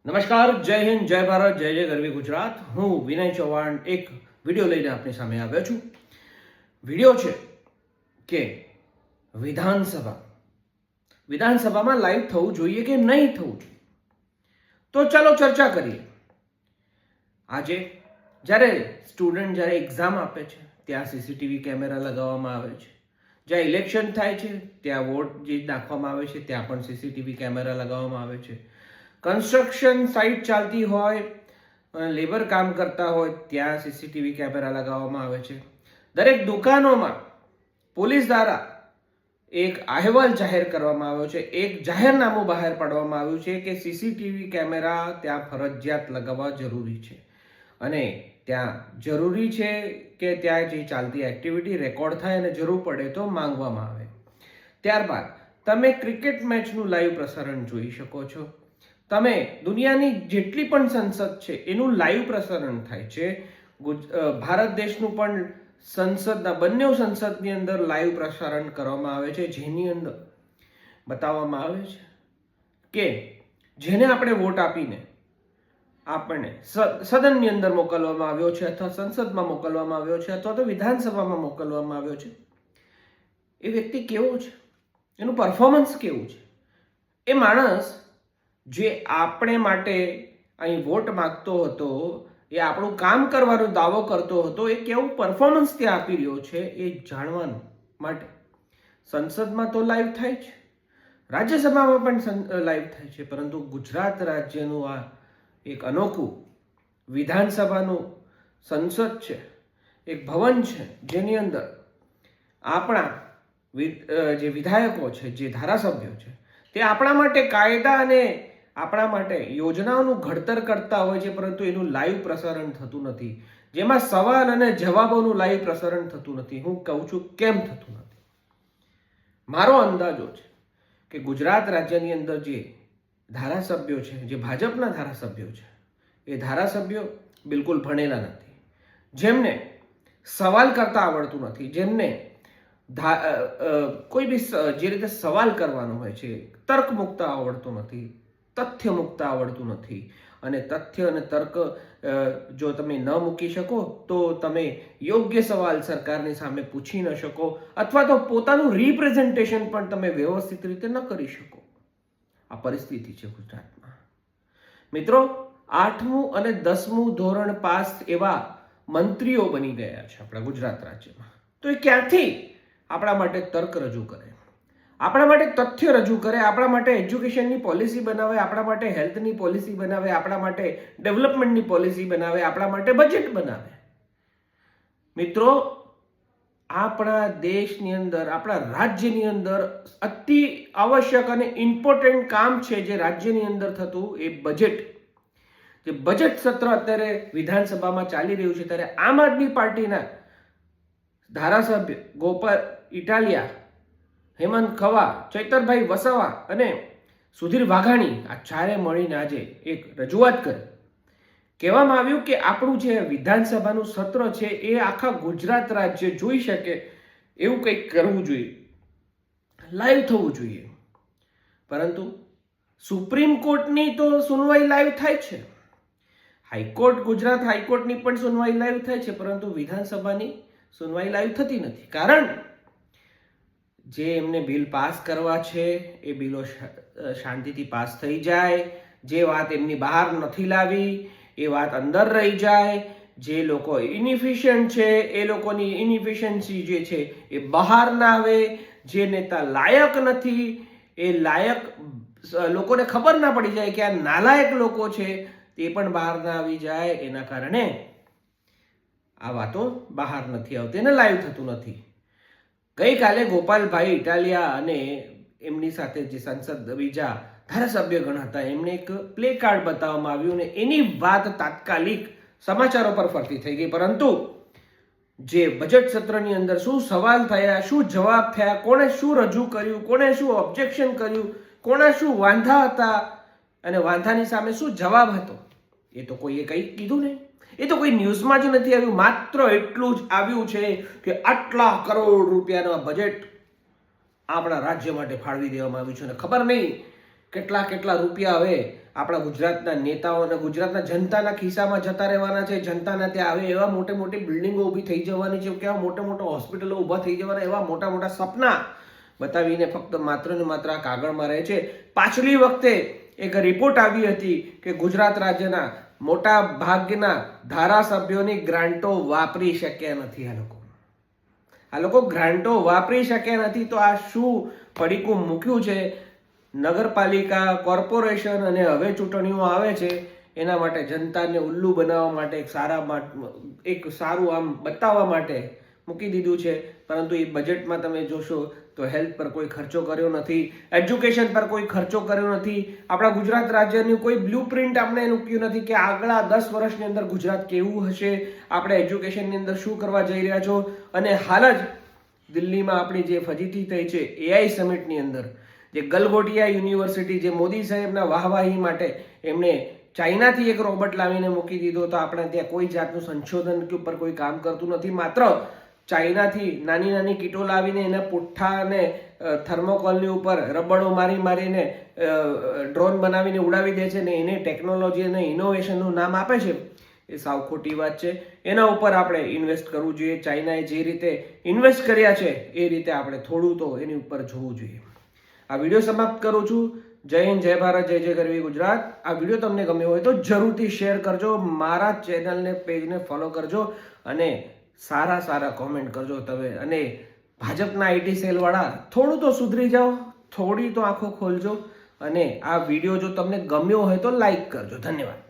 નમસ્કાર, જય હિન્દ, જય ભારત, જય જય ગરવી ગુજરાત. હું વિનય ચૌહાણ એક વિડીયો લઈને આપની સામે આવ્યો છું. વિડીયો છે કે વિધાનસભામાં લાઈવ થવું જોઈએ કે નહીં થવું જોઈએ. તો ચાલો ચર્ચા કરીએ. આજે જ્યારે સ્ટુડન્ટ જ્યારે એક્ઝામ આપે છે ત્યાં સીસીટીવી કેમેરા લગાવવામાં આવે છે. જ્યાં ઇલેક્શન થાય છે ત્યાં વોટ જે નાખવામાં આવે છે ત્યાં પણ સીસીટીવી કેમેરા લગાવવામાં આવે છે. કન્સ્ટ્રક્શન સાઇટ ચાલતી હોય, લેબર કામ કરતા હોય ત્યાં સીસીટીવી કેમેરા લગાવવામાં આવે છે. દરેક દુકાનોમાં પોલીસ દ્વારા એક અહેવાલ જાહેર કરવામાં આવ્યો છે, એક જાહેરનામું બહાર પાડવામાં આવ્યું છે કે સીસીટીવી કેમેરા ત્યાં ફરજિયાત લગાવવા જરૂરી છે અને ત્યાં જરૂરી છે કે ત્યાં જે ચાલતી એક્ટિવિટી રેકોર્ડ થાય અને જરૂર પડે તો માંગવામાં આવે. ત્યારબાદ તમે ક્રિકેટ મેચનું લાઈવ પ્રસારણ જોઈ શકો છો. તમે દુનિયાની જેટલી પણ સંસદ છે એનું લાઈવ પ્રસારણ થાય છે. ભારત દેશનું પણ સંસદના બંને સંસદની અંદર લાઈવ પ્રસારણ કરવામાં આવે છે, જેની અંદર બતાવવામાં આવે છે કે જેને આપણે વોટ આપીને આપણને સદનની અંદર મોકલવામાં આવ્યો છે અથવા સંસદમાં મોકલવામાં આવ્યો છે અથવા તો વિધાનસભામાં મોકલવામાં આવ્યો છે, એ વ્યક્તિ કેવો છે, એનું પરફોર્મન્સ કેવું છે, એ માણસ જે આપણે માટે અહીં વોટ માગતો હતો, એ આપણું કામ કરવાનો દાવો કરતો હતો, એ કેવું પરફોર્મન્સ ત્યાં આપી રહ્યો છે એ જાણવાનું માટે સંસદમાં તો લાઈવ થાય છે, રાજ્યસભામાં પણ લાઈવ થાય છે, પરંતુ ગુજરાત રાજ્યનું આ એક અનોખું વિધાનસભાનું સંસદ છે, એક ભવન છે, જેની અંદર આપણા જે વિધાયકો છે, જે ધારાસભ્યો છે, તે આપણા માટે કાયદા અને આપણા માટે યોજનાઓનું ઘડતર કરતા હોય છે, પરંતુ એનું લાઈવ પ્રસારણ થતું નથી. જેમાં સવાલ અને જવાબોનું લાઈવ પ્રસારણ થતું નથી. હું કહું છું કેમ થતું નથી. મારો અંદાજો છે કે ગુજરાત રાજ્યની અંદર જે ધારાસભ્યો છે, જે ભાજપના ધારાસભ્યો છે, એ ધારાસભ્યો બિલકુલ ભણેલા નથી, જેમને સવાલ કરતા આવડતું નથી, જેમને કોઈ બી જે રીતે સવાલ કરવાનો હોય છે તર્ક મૂકતા આવડતું નથી, તથ્ય મૂકતા આવડતું નથી. અને તથ્ય અને તર્ક જો તમે ન મૂકી શકો તો તમે યોગ્ય સવાલ સરકારની સામે પૂછી ન શકો અથવા તો પોતાનું રિપ્રેઝન્ટેશન પણ તમે વ્યવસ્થિત રીતે ન કરી શકો. આ પરિસ્થિતિ છે ગુજરાતમાં. મિત્રો, 8મું અને 10મું ધોરણ પાસ એવા મંત્રીઓ બની ગયા છે આપણા ગુજરાત રાજ્યમાં. તો એ ક્યાંથી આપણા માટે તર્ક રજૂ કરે, આપણા માટે તથ્ય રજૂ કરે, આપણા માટે એજ્યુકેશનની પોલિસી બનાવે, આપણા માટે હેલ્થની પોલિસી બનાવે, આપણા માટે ડેવલપમેન્ટની પોલિસી બનાવે, આપણા માટે બજેટ બનાવે. મિત્રો, આપણા દેશની અંદર, આપણા રાજ્યની અંદર અતિ આવશ્યક અને ઇમ્પોર્ટન્ટ કામ છે જે રાજ્યની અંદર થતું, એ બજેટ. જે બજેટ સત્ર અત્યારે વિધાનસભામાં ચાલી રહ્યું છે, ત્યારે આમ આદમી પાર્ટીના ધારાસભ્ય ગોપાલ ઇટાલિયા, હેમંત ખવા, ચૈતરભાઈ વસાવા અને સુધીર વાઘાણી, આ ચારે મળીને આજે એક રજૂઆત કરી. કહેવામાં આવ્યું કે આપણું જે વિધાનસભાનું સત્ર છે એ આખા ગુજરાત રાજ્ય જોઈ શકે એવું કંઈક કરવું જોઈએ, લાઈવ થવું જોઈએ. પરંતુ સુપ્રીમ કોર્ટની તો સુનવાઈ લાઈવ થાય છે, હાઈકોર્ટ, ગુજરાત હાઈકોર્ટની પણ સુનવાઈ લાઈવ થાય છે, પરંતુ વિધાનસભાની સુનવાઈ લાઈવ થતી નથી. કારણ જે એમને બિલ પાસ કરવા છે એ બિલો શાંતિથી પાસ થઈ જાય, જે વાત એમની બહાર નથી લાવી એ વાત અંદર રહી જાય, જે લોકો ઇનએફિશિયન્ટ છે એ લોકોની ઇનએફિશિયન્સી જે છે એ બહાર ના આવે, જે નેતા લાયક નથી એ લાયક લોકોને ખબર ના પડી જાય કે આ નાલાયક લોકો છે, તે પણ બહાર ના આવી જાય. એના કારણે આ વાતો બહાર નથી આવતી અને લાઈવ થતું નથી. ગઈકાલે ગોપાલભાઈ ઇટાલિયા અને એમની સાથે જે સંસદ બીજા ધારાસભ્યગણ હતા, એમને એક પ્લે કાર્ડ બતાવવામાં આવ્યું અને એની વાત તાત્કાલિક સમાચારો પર ફરતી થઈ ગઈ. પરંતુ જે બજેટ સત્રની અંદર શું સવાલ થયા, શું જવાબ થયા, કોણે શું રજૂ કર્યું, કોણે શું ઓબ્જેક્શન કર્યું, કોણે શું વાંધા હતા અને વાંધાની સામે શું જવાબ હતો, એ તો કોઈએ કંઈ કીધું નહીં. એ તો કોઈ ન્યૂઝમાં જ નથી આવ્યું. માત્ર એટલું જ આવ્યું છે કે આટલા કરોડ રૂપિયાનું બજેટ આપણા રાજ્ય માટે ફાળવી દેવામાં આવ્યું છે અને ખબર નહીં કેટલા રૂપિયા હવે આપણા ગુજરાતના નેતાઓ અને ગુજરાતના જનતાના ખિસ્સામાં જતા રહેવાના છે. જનતાના ત્યાં હવે એવા મોટી બિલ્ડિંગો ઊભી થઈ જવાની છે, કેવા મોટા હોસ્પિટલો ઊભા થઈ જવાના, એવા મોટા સપના બતાવીને ફક્ત માત્ર ને માત્ર આ કાગળમાં રહે છે. પાછલી વખતે એક રિપોર્ટ આવી હતી કે ગુજરાત રાજ્યના મોટા ભાગના ધારાસભ્યોની ગ્રાન્ટો વાપરી શક્યા નથી. આ લોકો ગ્રાન્ટો વાપરી શક્યા નથી. તો આ શું પડીકું મૂક્યું છે નગરપાલિકા, કોર્પોરેશન અને હવે ચૂંટણીઓ આવે છે એના માટે, જનતાને ઉલ્લુ બનાવવા માટે, એક સારું આમ બતાવવા માટે મૂકી દીધું છે. પરંતુ એ બજેટમાં તમે જોશો તો હેલ્થ પર કોઈ ખર્ચો કર્યો નથી, એજ્યુકેશન પર કોઈ ખર્ચો કર્યો નથી. આપણા ગુજરાત રાજ્યની કોઈ બ્લુ પ્રિન્ટ આપણે મૂક્યું નથી કે આગલા 10 વર્ષની અંદર ગુજરાત કેવું હશે, આપણે એજ્યુકેશનની અંદર શું કરવા જઈ રહ્યા છો. અને હાલ જ દિલ્હીમાં આપણી જે ફજીતી થઈ છે AI સમિટની અંદર, જે ગલગોટિયા યુનિવર્સિટી, જે મોદી સાહેબના વાહવાહી માટે એમણે ચાઇનાથી એક રોબોટ લાવીને મૂકી દીધો, તો આપણે ત્યાં કોઈ જાતનું સંશોધન કે ઉપર કોઈ કામ કરતું નથી. માત્ર ચાઇનાથી નાની કીટો લાવીને એના પુઠ્ઠા અને થર્મોકોલની ઉપર રબડો મારીને ડ્રોન બનાવીને ઉડાવી દે છે ને એને ટેકનોલોજી અને ઇનોવેશનનું નામ આપે છે. એ સાવ ખોટી વાત છે. એના ઉપર આપણે ઇન્વેસ્ટ કરવું જોઈએ. ચાઇનાએ જે રીતે ઇન્વેસ્ટ કર્યા છે એ રીતે આપણે થોડું તો એની ઉપર જોવું જોઈએ. આ વિડીયો સમાપ્ત કરું છું. જય હિન્દ, જય ભારત, જય ગરવી ગુજરાત. આ વિડીયો તમને ગમ્યો હોય તો જરૂરથી શેર કરજો, મારા ચેનલને, પેજને ફોલો કરજો અને સારા કોમેન્ટ કરજો તમે. અને ભાજપના IT સેલ વાળા થોડું તો સુધરી જાઓ, થોડી તો આંખો ખોલજો. અને આ વિડીયો જો તમને ગમ્યો હોય તો લાઈક કરજો. ધન્યવાદ.